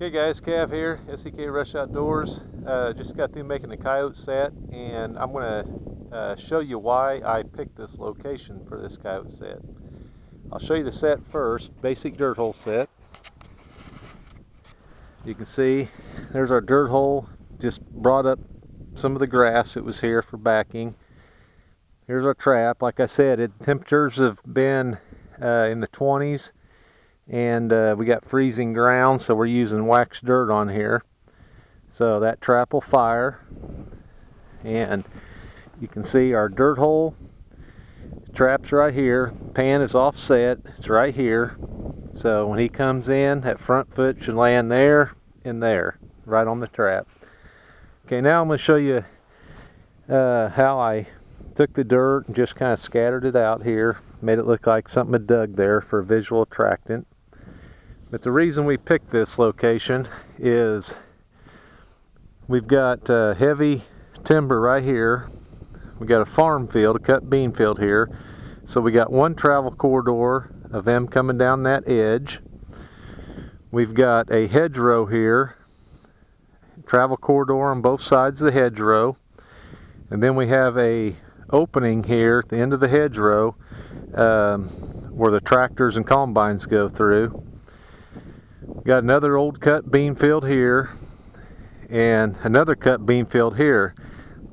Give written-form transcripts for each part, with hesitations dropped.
Okay guys, Cav here, SEK Rush Outdoors. Just got through making the coyote set, and I'm going to show you why I picked this location for this coyote set. I'll show you the set first, basic dirt hole set. You can see there's our dirt hole, just brought up some of the grass that was here for backing. Here's our trap. Like I said, temperatures have been in the 20s. And we got freezing ground, so we're using waxed dirt on here. So that trap will fire, and you can see our dirt hole trap's right here. Pan is offset, it's right here. So when he comes in, that front foot should land there and there, right on the trap. Okay, now I'm going to show you how I took the dirt and just kind of scattered it out here, made it look like something had dug there for visual attractant. But the reason we picked this location is we've got heavy timber right here. We got a farm field, a cut bean field here. So we got one travel corridor of them coming down that edge. We've got a hedgerow here, travel corridor on both sides of the hedgerow. And then we have a opening here at the end of the hedgerow where the tractors and combines go through. Got another old cut bean field here and another cut bean field here.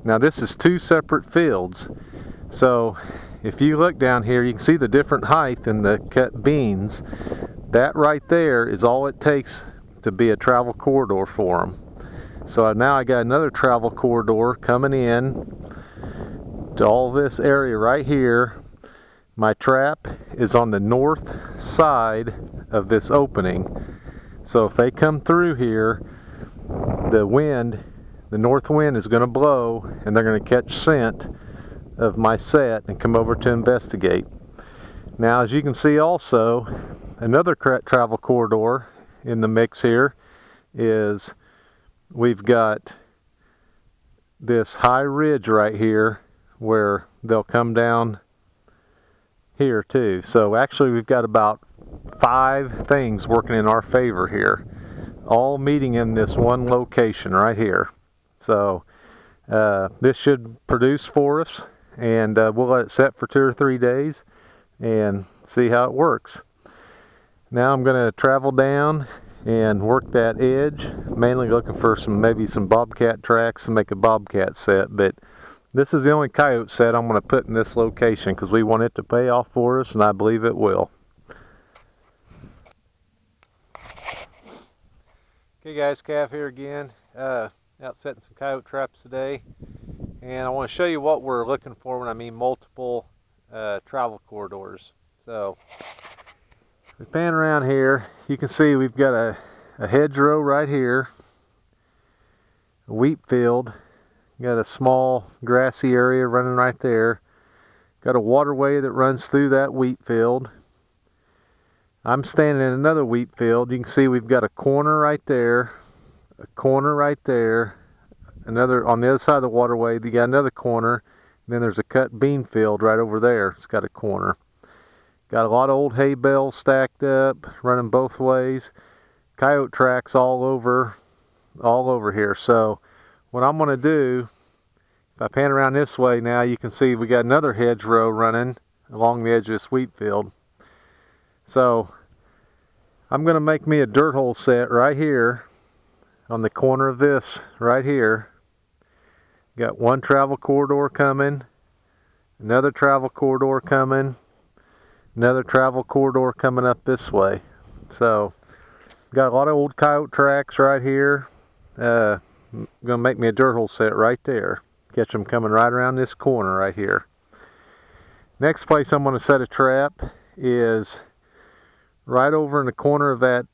Now this is two separate fields, so if you look down here you can see the different height in the cut beans. That right there is all it takes to be a travel corridor for them. So now I got another travel corridor coming in to all this area right here. My trap is on the north side of this opening. So if they come through here, the north wind is going to blow, and they're going to catch scent of my set and come over to investigate. Now, as you can see also, another travel corridor in the mix here is we've got this high ridge right here where they'll come down here too. So actually we've got about 5 things working in our favor here, all meeting in this one location right here. So this should produce for us, and we'll let it set for 2 or 3 days and see how it works. Now I'm going to travel down and work that edge, mainly looking for maybe some bobcat tracks to make a bobcat set. But this is the only coyote set I'm going to put in this location because we want it to pay off for us, and I believe it will. Okay guys, Cav here again, out setting some coyote traps today, and I want to show you what we're looking for when I mean multiple travel corridors. So if we pan around here, you can see we've got a hedgerow right here, a wheat field, got a small grassy area running right there, got a waterway that runs through that wheat field. I'm standing in another wheat field. You can see we've got a corner right there, a corner right there, another on the other side of the waterway. You got another corner, and then there's a cut bean field right over there. It's got a corner. Got a lot of old hay bales stacked up, running both ways. Coyote tracks all over here. So what I'm going to do, if I pan around this way now, you can see we got another hedgerow running along the edge of this wheat field. So I'm going to make me a dirt hole set right here on the corner of this right here. Got one travel corridor coming, another travel corridor coming, another travel corridor coming up this way. So got a lot of old coyote tracks right here. I'm going to make me a dirt hole set right there. Catch them coming right around this corner right here. Next place I'm going to set a trap is right over in the corner of that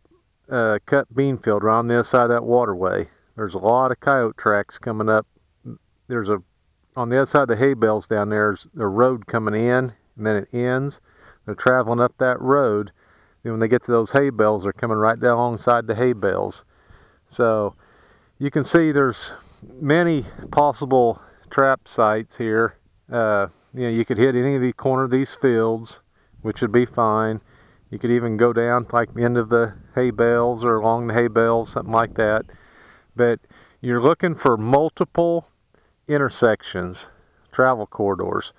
cut bean field, right on the other side of that waterway. There's a lot of coyote tracks coming up. On the other side of the hay bales down there's a road coming in, and then it ends. They're traveling up that road. Then when they get to those hay bales, they're coming right down alongside the hay bales. So you can see there's many possible trap sites here. You could hit any of the corner of these fields, which would be fine. You could even go down to like the end of the hay bales or along the hay bales, something like that. But you're looking for multiple intersections, travel corridors.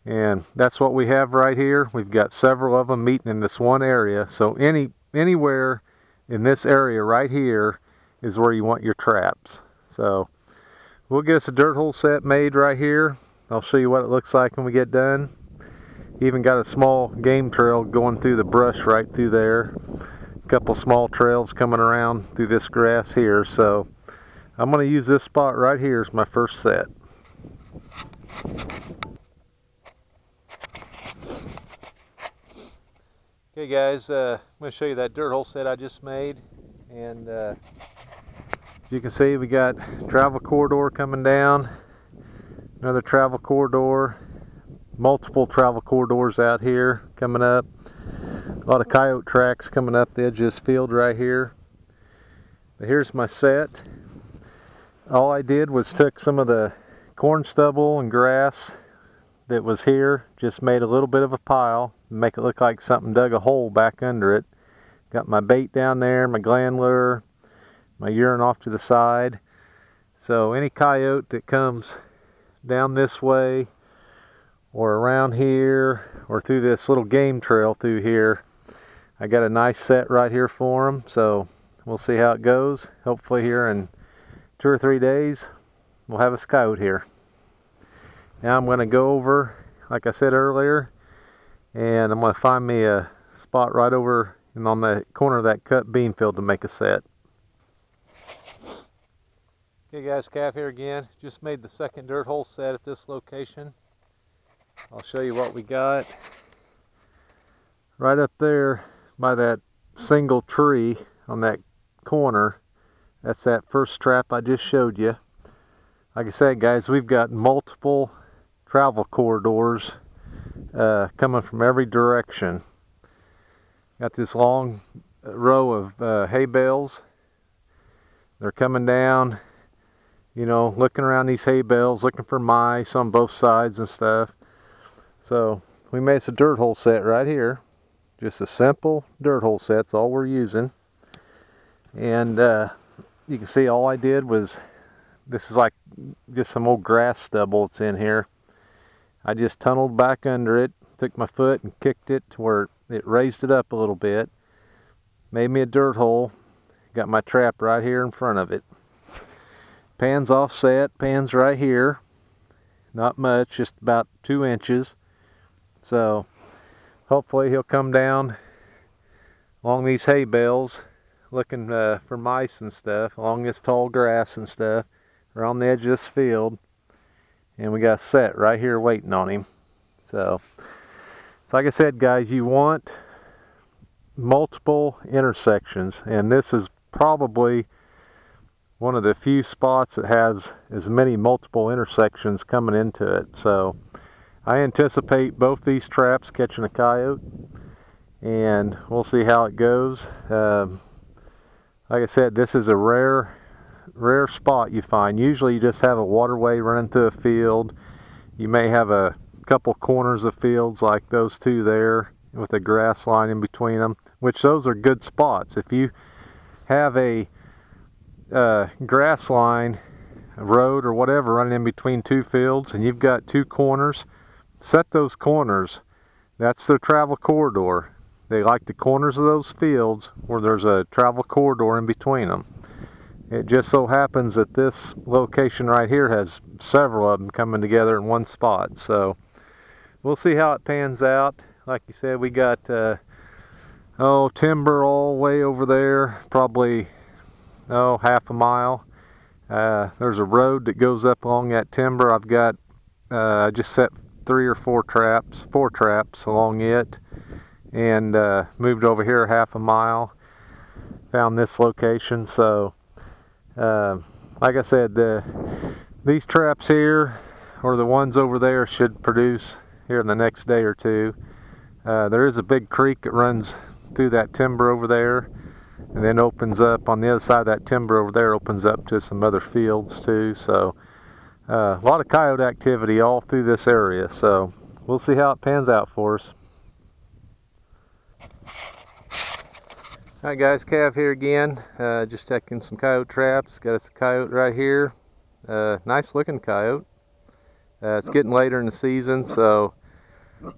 And that's what we have right here. We've got several of them meeting in this one area. So anywhere in this area right here is where you want your traps. So we'll get us a dirt hole set made right here. I'll show you what it looks like when we get done. Even got a small game trail going through the brush right through there. A couple small trails coming around through this grass here. So I'm going to use this spot right here as my first set. Okay guys, I'm going to show you that dirt hole set I just made. And as you can see, we got travel corridor coming down, another travel corridor, multiple travel corridors out here coming up, a lot of coyote tracks coming up the edge of this field right here. But here's my set. All I did was took some of the corn stubble and grass that was here, just made a little bit of a pile, make it look like something dug a hole back under it. Got my bait down there, my gland lure, my urine off to the side. So any coyote that comes down this way or around here or through this little game trail through here, I got a nice set right here for them. So we'll see how it goes. Hopefully here in 2 or 3 days we'll have a coyote here. Now I'm going to go over, like I said earlier, and I'm going to find me a spot right over and on the corner of that cut bean field to make a set. Okay guys, Calf here again. Just made the second dirt hole set at this location. I'll show you what we got. Right up there by that single tree on that corner, that's that first trap I just showed you. Like I said guys, we've got multiple travel corridors coming from every direction. Got this long row of hay bales. They're coming down, you know, looking around these hay bales, looking for mice on both sides and stuff. So we made us a dirt hole set right here. Just a simple dirt hole set, that's all we're using. And you can see all I did was, this is like just some old grass stubble that's in here. I just tunneled back under it, took my foot and kicked it to where it raised it up a little bit. Made me a dirt hole. Got my trap right here in front of it. Pan's offset, pan's right here. Not much, just about 2 inches. So hopefully he'll come down along these hay bales looking for mice and stuff, along this tall grass and stuff, or on the edge of this field. And we got a set right here waiting on him. So like I said guys, you want multiple intersections, and this is probably one of the few spots that has as many multiple intersections coming into it. So I anticipate both these traps catching a coyote, and we'll see how it goes. Like I said, this is a rare spot you find. Usually you just have a waterway running through a field. You may have a couple corners of fields like those two there with a grass line in between them, which those are good spots. If you have a grass line, a road or whatever running in between 2 fields, and you've got 2 corners, set those corners. That's their travel corridor. They like the corners of those fields where there's a travel corridor in between them. It just so happens that this location right here has several of them coming together in one spot. So we'll see how it pans out. Like you said, we got timber all the way over there, probably half a mile. There's a road that goes up along that timber. I've got I just set 4 traps along it, and moved over here half a mile. Found this location. So like I said, these traps here or the ones over there should produce here in the next day or 2. There is a big creek that runs through that timber over there, and then opens up on the other side of that timber over there, opens up to some other fields too. So a lot of coyote activity all through this area. So we'll see how it pans out for us. Alright guys, Cav here again, just checking some coyote traps. Got us a coyote right here, nice looking coyote. It's getting later in the season, so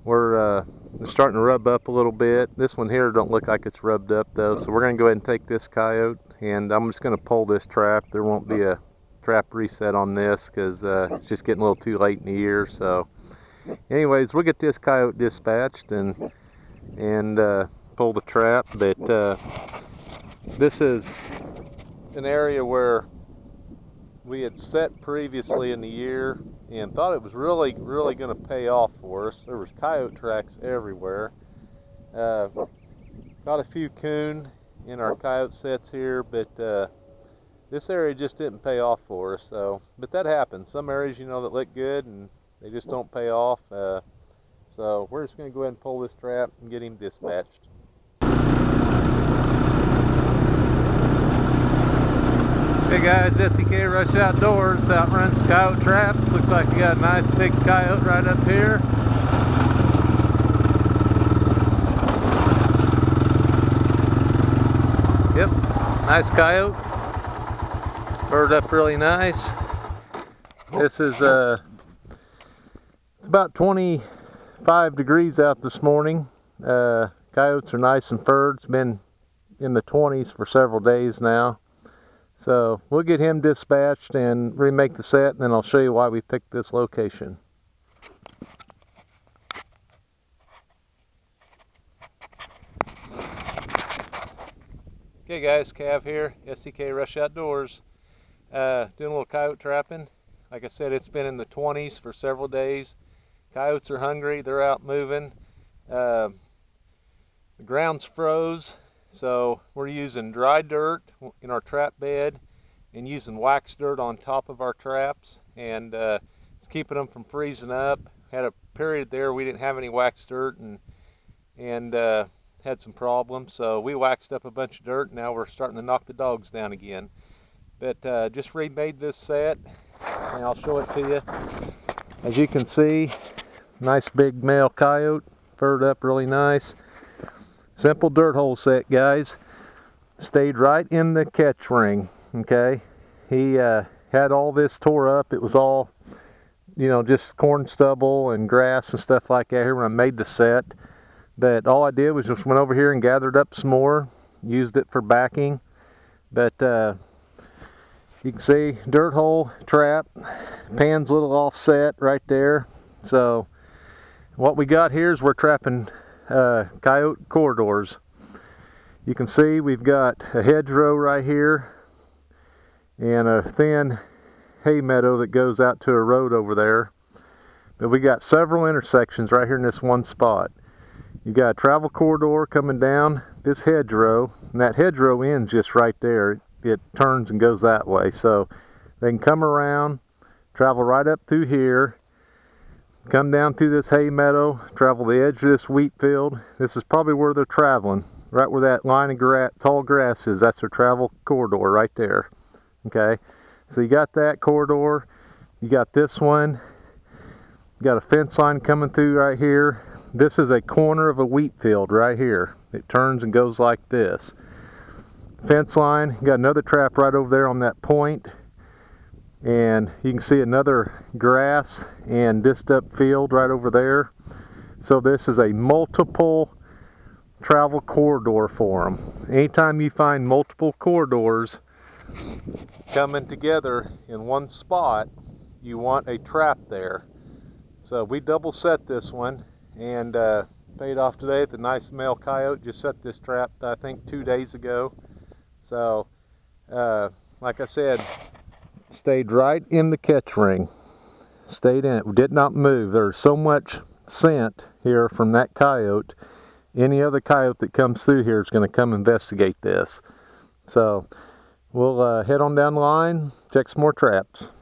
we're starting to rub up a little bit. This one here don't look like it's rubbed up though, so we're going to go ahead and take this coyote, and I'm just going to pull this trap. There won't be a trap reset on this because it's just getting a little too late in the year. So anyways, we'll get this coyote dispatched and pull the trap. But this is an area where we had set previously in the year and thought it was really going to pay off for us. There was coyote tracks everywhere. Got a few coon in our coyote sets here, but this area just didn't pay off for us. So, but that happens. Some areas, you know, that look good and they just don't pay off. So we're just going to go ahead and pull this trap and get him dispatched. Hey guys, SEK Rush Outdoors, out runs some coyote traps. Looks like we got a nice big coyote right up here. Yep, nice coyote. Bird up really nice. This is it's about 25 degrees out this morning. Coyotes are nice and furred. It's been in the 20s for several days now. So we'll get him dispatched and remake the set, and then I'll show you why we picked this location. Okay guys, Cav here, SEK Rush Outdoors. Doing a little coyote trapping. Like I said, it's been in the 20s for several days. Coyotes are hungry, they're out moving. The ground's froze. So we're using dry dirt in our trap bed and using wax dirt on top of our traps, and it's keeping them from freezing up. Had a period there we didn't have any wax dirt and had some problems, so we waxed up a bunch of dirt. Now we're starting to knock the dogs down again. But just remade this set and I'll show it to you. As you can see, nice big male coyote, furred up really nice. Simple dirt hole set, guys. Stayed right in the catch ring, okay? He had all this tore up. It was all, you know, just corn stubble and grass and stuff like that here when I made the set. But all I did was just went over here and gathered up some more, used it for backing. But you can see, dirt hole trap, pan's a little offset right there. So what we got here is we're trapping coyote corridors. You can see we've got a hedgerow right here and a thin hay meadow that goes out to a road over there. But we got several intersections right here in this one spot. You got a travel corridor coming down this hedgerow, and that hedgerow ends just right there. It turns and goes that way. So they can come around, travel right up through here, come down through this hay meadow, travel the edge of this wheat field. This is probably where they're traveling, right where that line of tall grass is. That's their travel corridor right there. Okay, so you got that corridor, you got this one, you got a fence line coming through right here. This is a corner of a wheat field right here. It turns and goes like this. Fence line, you got another trap right over there on that point. And you can see another grass and disced up field right over there. So this is a multiple travel corridor for them. Anytime you find multiple corridors coming together in one spot, you want a trap there. So we double set this one and paid off today. The nice male coyote just set this trap I think 2 days ago. So like I said, stayed right in the catch ring, stayed in it, did not move. There's so much scent here from that coyote. Any other coyote that comes through here is going to come investigate this. So we'll head on down the line, check some more traps.